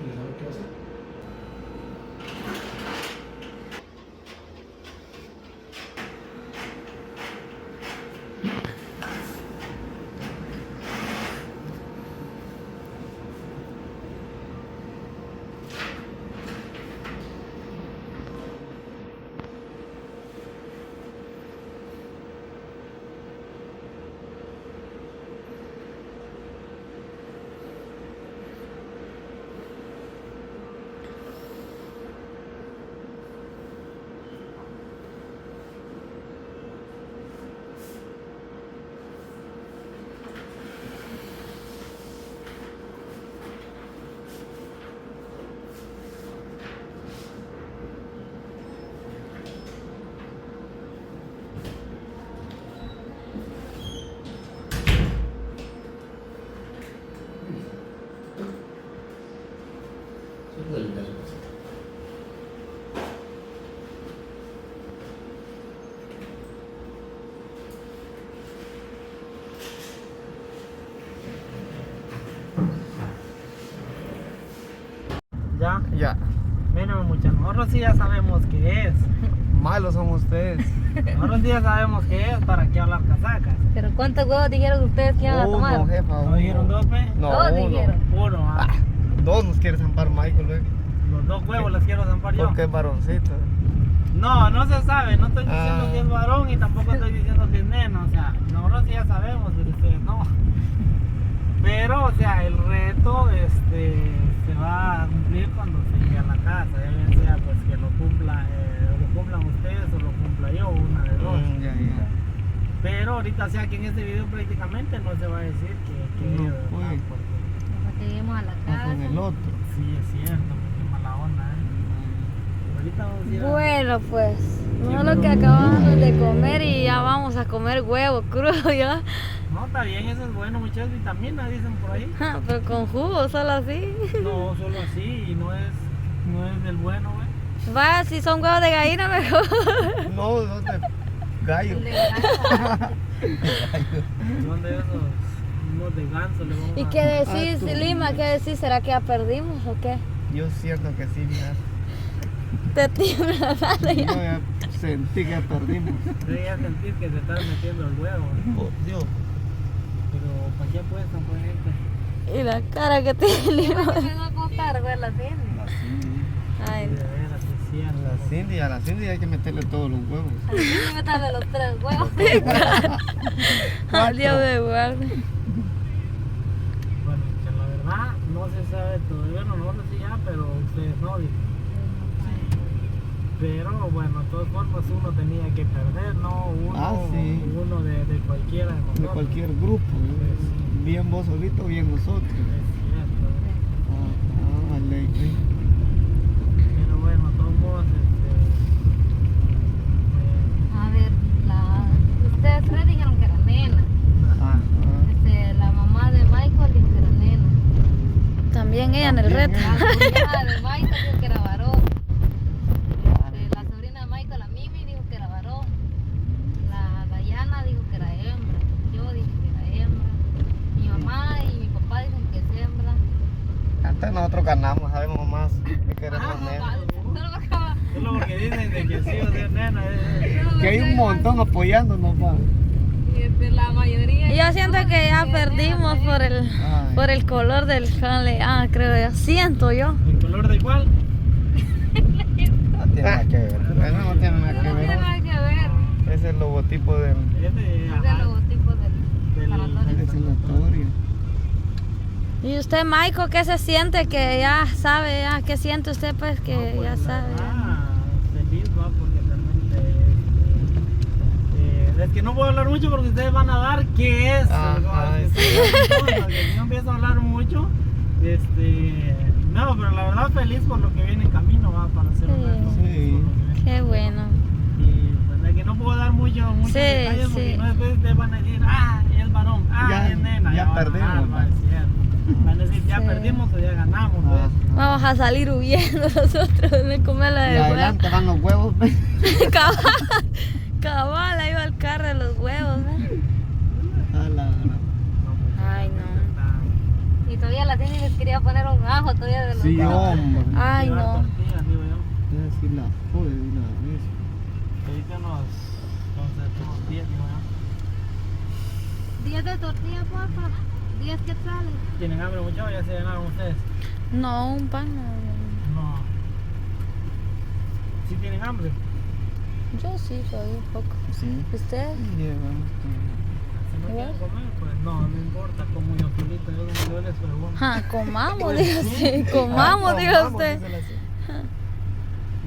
¿Y sabe qué hacer? ¿Ya? Ya. Bueno, muchachos, nosotros sí ya sabemos qué es. Malos son ustedes. Nosotros sí ya sabemos qué es, para qué hablar casacas. Pero ¿cuántos huevos dijeron ustedes que iban a tomar? Uno, jefa. ¿No dijeron dos, pe? No, Dos uno. dijeron. Uno, ah. Dos nos quiere zampar Michael, luego. Los dos huevos los quiero zampar yo. Porque es varoncito. No, no se sabe, no estoy diciendo Ah. que es varón y tampoco estoy diciendo que es nena, o sea, nosotros sí ya sabemos, pero ustedes no. Pero, o sea, el reto se va a cumplir cuando se llegue a la casa, ya bien sea pues que lo cumplan ustedes o lo cumpla yo, una de dos. Ya. Pero ahorita, o sea, que en este video prácticamente no se va a decir que No, ¿verdad? pues. Porque Hasta que lleguemos a la O casa. con el otro. sí es cierto, porque mala onda, Ahorita vamos a ir a... Bueno, pues, no lo que acabamos de comer y ya vamos a comer huevo crudo ya. No, está bien, eso es bueno, muchas vitaminas dicen por ahí. Pero con jugo, solo así. No, solo así, y no es del bueno, güey. Vaya, si son huevos de gallina mejor. No, dos de gallo. Son de esos, unos de ganso, le vamos ¿Y a... qué decís, tú. Lima? ¿Qué decís? ¿Será que ya perdimos o qué? Yo siento que sí, mira. Te tiembla la mano Yo ya. ya sentí que perdimos. Debería sentir que se están metiendo el huevo, ¿no? Oh, Dios. Pero ¿para qué apuestan, pues, gente? Y la cara que tiene Lima. Me va a costar, güey, la tiene. La Cindy. Ay, De veras, es cierto. A la Cindy hay que meterle todos los huevos. Así me de los tres huevos. no. Dios me guarde. Bueno, que la verdad no se sabe todavía, no, nosotros sí ya, pero ustedes no, dicen. Pero bueno, de todas formas uno tenía que perder, ¿no? Sí. Uno de cualquiera de De nosotros. cualquier grupo. Bien vos solito, bien nosotros. Es cierto. Ley. Pero bueno, de todos modos, A ver, ustedes tres dijeron que era nena. La mamá de Michael dijo que era nena. También ella en el reto. La sobrina de Michael dijo que era varón. La sobrina de Michael, la Mimi, dijo que era varón. La Dayana dijo que era hembra. Yo dije que era hembra. Mi mamá y mi papá dicen que es hembra. Antes nosotros ganamos, sabemos más que queremos nena. solo porque dicen de que sí va a ser nena. Que hay un montón apoyándonos, pa. Y la mayoría. Yo siento que ya perdimos por el color del jale. Creo yo. Siento yo. ¿El color de cuál? No tiene nada que ver. Eso no tiene nada No que tiene ver. nada que ver. Es el logotipo del Es de, Es el logotipo del sanatorio. sanatorio. ¿Y usted, Michael, qué se siente? Que ya sabe, ya. ¿Qué siente usted, pues, que No, pues, ya la sabe? verdad, feliz, va, porque realmente es que no puedo hablar mucho porque ustedes van a dar qué es. Ajá, Que si no empiezo a hablar mucho, no, pero la verdad feliz por lo que viene en camino, va, para ser Sí. honesto. Sí. Por lo que viene. Qué bueno. Y pues de que no puedo dar muchos Sí, detalles porque sí. no después ustedes van a decir, es varón, Ya- es nena. ya van a perdimos, dar, va. es cierto. Van a decir, ya Sí. perdimos o ya ganamos, pues. Vamos a salir huyendo nosotros de comer la Y de huevo. adelante van los huevos, ve. Cabal, ahí va el carro de los huevos, ¿eh? A la- No, pues, Ay, no. Y todavía la tiene y les quería poner un ajo todavía de los Sí, hombre. Ay, Llevar no. tortillas, digo yo. Voy a decir la joder de una vez. Ahorita unos 10, digo yo. 10 de tortilla, papá. 10 quetzales. ¿Tienen hambre mucho o ya se llenaron ustedes? No, un pan no. No. ¿Sí tienen hambre? Yo sí, todavía un poco. Sí. ¿Usted? Llevamos Si no quieren comer, pues no importa, como yo solito, yo les pregunto. Ja, comamos, Pues dijo sí. usted. Comamos, dijo usted.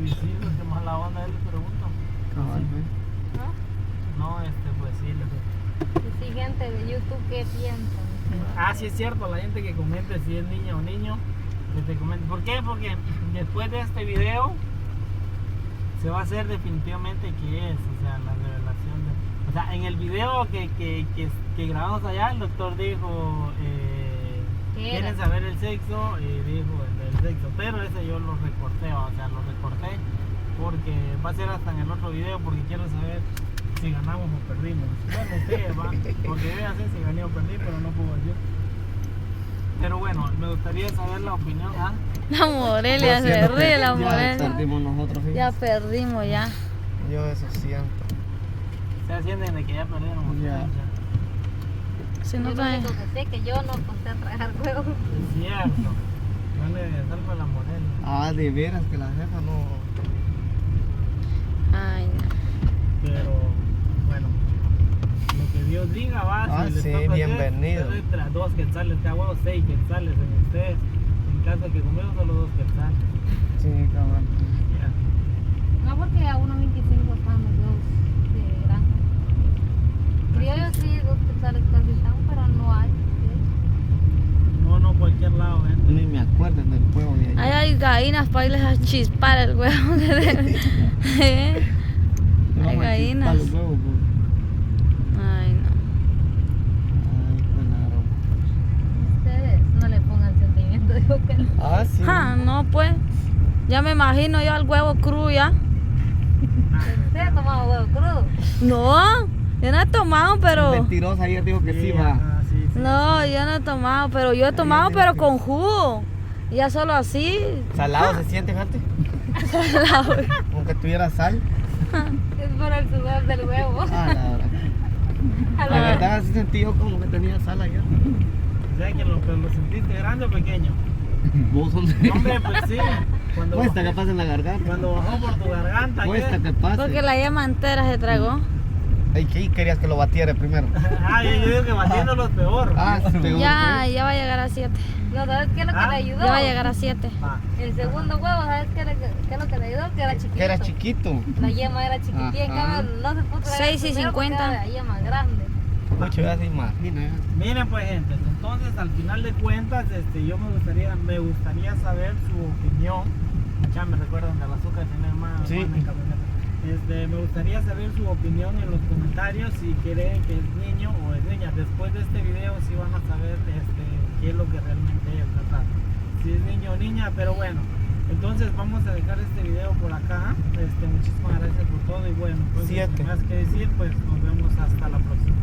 Y sí, los que más la onda, él les pregunto. No, pues sí, les Y sí, gente de YouTube, ¿qué piensan? Ah, sí es cierto, la gente que comente si es niña o niño, que te comente. ¿Por qué? Porque después de este video se va a hacer definitivamente qué es, o sea, la revelación de... O sea, en el video que grabamos allá, el doctor dijo, ¿Qué ¿quieren era? saber el sexo? Y dijo el sexo, pero ese yo lo recorté, o sea, lo recorté porque va a ser hasta en el otro video, porque quiero saber si ganamos o perdimos. Bueno, ustedes van, porque yo ya sé si gané o perdí, pero no puedo decir. Pero bueno, me gustaría saber la opinión. ¿Ah? La Morelia se ríe, la Ya Morelia. perdimos nosotros. Ya perdimos, ya. Yo eso siento. Se sienten de que ya perdieron. Ya. Si no Yo lo trae. único que sé que yo no conté a tragar huevos. Es cierto. No le salva la Morelia. Ah, de veras que la jefa no. Ay, no. Pero bueno, lo que Dios diga va. Ah, si les sí, toca bienvenido. hacer, entre 2 quetzales, cada huevo 6 quetzales en ustedes. En caso de que conmigo solo 2 quetzales. Sí, cabrón. Ya. No, porque a 1.25 están los huevos de granja. Criollos sí, 2 quetzales casi están, pero no hay. No, cualquier lado, gente. Ni me acuerdo del juego de Ahí ayer. hay gallinas para irles a chispar el huevo. ¿Eh? Le vamos hay a gallinas. chispar los huevos, pues. Ay, no. Ay, claro. Ustedes no le pongan sentimiento, digo que no. Ah, sí. Ja, no, pues. Ya me imagino yo al huevo crudo ya. ¿Usted ha tomado huevo crudo? No, yo no he tomado, pero. Mentirosa ayer dijo que sí, va. ajá, sí. No, yo no he tomado, pero yo he tomado, pero con jugo. Ya solo así. Salado se siente, fíjate. Como que tuviera sal. Es por el sudor del huevo. Ah, la verdad. A La la verdad sí sentí yo como que tenía sal ayer. O sea que lo sentiste grande o pequeño. Vos son No, hombre, pues sí. Cuando, Cuesta que pase en la garganta. cuando bajó por tu garganta, Cuesta ¿qué? que pase. Porque la yema entera se tragó. Ay, ¿qué querías que lo batiera primero? Ah, yo digo que batiéndolo es peor. Ah, se pegó. Ya va a llegar a 7. No, ¿sabes qué es lo que Ah, le ayudó? Ya va a llegar a 7. Ah, El segundo huevo, ¿sabes qué es lo que le ayudó? Que era chiquito. Que era chiquito. La yema era chiquitilla, en Ajá. cambio no se pudo traer 6 y el primero porque 50. era la yema grande. Mucho ya se imagina. miren pues gente, entonces al final de cuentas yo me gustaría saber su opinión. Ya me recuerdan del azúcar tiene más, Sí. más en camioneta. Me gustaría saber su opinión en los comentarios si creen que es niño o es niña. Después de este video sí van a saber qué es lo que realmente es, ¿verdad? Si es niño o niña, pero bueno. Entonces vamos a dejar este video por acá. Muchísimas gracias por todo y bueno, pues 7. sin más que decir, pues nos vemos hasta la próxima.